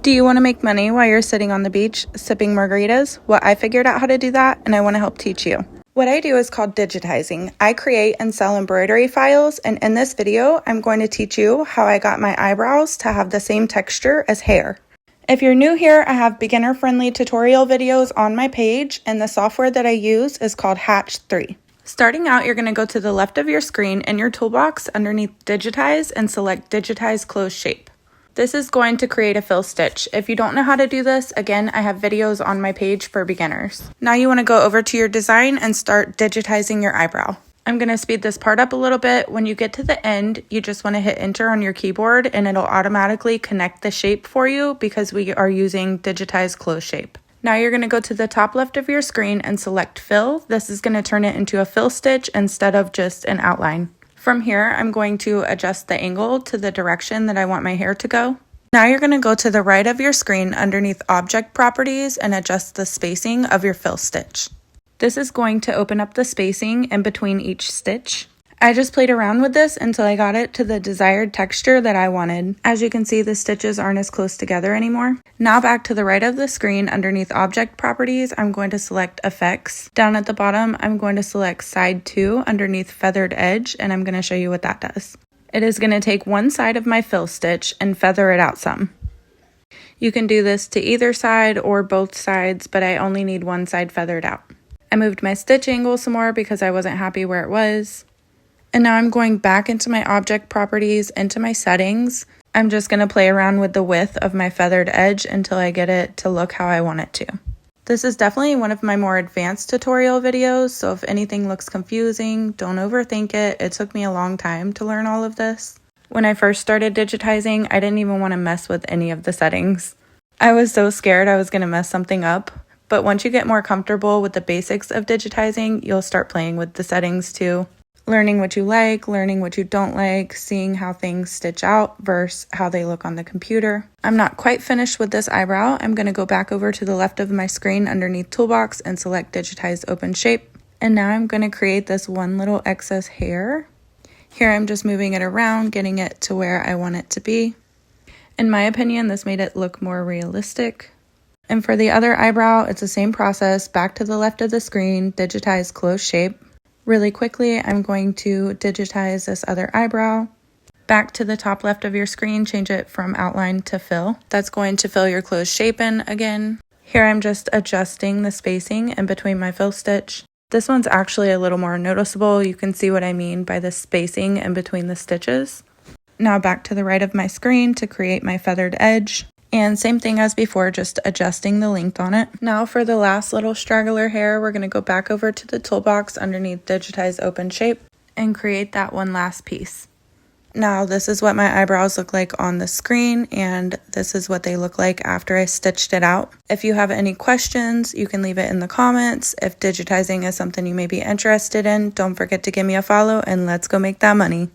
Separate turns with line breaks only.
Do you want to make money while you're sitting on the beach sipping margaritas? Well, I figured out how to do that, and I want to help teach you. What I do is called digitizing. I create and sell embroidery files, and in this video, I'm going to teach you how I got my eyebrows to have the same texture as hair. If you're new here, I have beginner-friendly tutorial videos on my page, and the software that I use is called Hatch 3. Starting out, you're going to go to the left of your screen in your toolbox underneath Digitize and select Digitize Closed Shape. This is going to create a fill stitch. If you don't know how to do this, again, I have videos on my page for beginners. Now you want to go over to your design and start digitizing your eyebrow. I'm going to speed this part up a little bit. When you get to the end, you just want to hit enter on your keyboard and it'll automatically connect the shape for you because we are using Digitize Closed Shape. Now you're going to go to the top left of your screen and select fill. This is going to turn it into a fill stitch instead of just an outline. From here, I'm going to adjust the angle to the direction that I want my hair to go. Now you're going to go to the right of your screen underneath Object Properties and adjust the spacing of your fill stitch. This is going to open up the spacing in between each stitch. I just played around with this until I got it to the desired texture that I wanted. As you can see, the stitches aren't as close together anymore. Now back to the right of the screen underneath Object Properties, I'm going to select Effects. Down at the bottom, I'm going to select Side 2 underneath Feathered Edge, and I'm going to show you what that does. It is going to take one side of my fill stitch and feather it out some. You can do this to either side or both sides, but I only need one side feathered out. I moved my stitch angle some more because I wasn't happy where it was. And now I'm going back into my object properties, into my settings. I'm just going to play around with the width of my feathered edge until I get it to look how I want it to. This is definitely one of my more advanced tutorial videos, so if anything looks confusing, don't overthink it. It took me a long time to learn all of this. When I first started digitizing, I didn't even want to mess with any of the settings. I was so scared I was going to mess something up, but once you get more comfortable with the basics of digitizing, you'll start playing with the settings too. Learning what you like, learning what you don't like, seeing how things stitch out versus how they look on the computer. I'm not quite finished with this eyebrow. I'm going to go back over to the left of my screen underneath Toolbox and select Digitize Open Shape. And now I'm going to create this one little excess hair. Here I'm just moving it around, getting it to where I want it to be. In my opinion, this made it look more realistic. And for the other eyebrow, it's the same process. Back to the left of the screen, Digitize Closed Shape. Really quickly, I'm going to digitize this other eyebrow. Back to the top left of your screen, change it from outline to fill. That's going to fill your closed shape in again. Here I'm just adjusting the spacing in between my fill stitch. This one's actually a little more noticeable. You can see what I mean by the spacing in between the stitches. Now back to the right of my screen to create my feathered edge. And same thing as before, just adjusting the length on it. Now for the last little straggler hair, we're going to go back over to the toolbox underneath Digitize Open Shape and create that one last piece. Now this is what my eyebrows look like on the screen, and this is what they look like after I stitched it out. If you have any questions, you can leave it in the comments. If digitizing is something you may be interested in, don't forget to give me a follow and let's go make that money.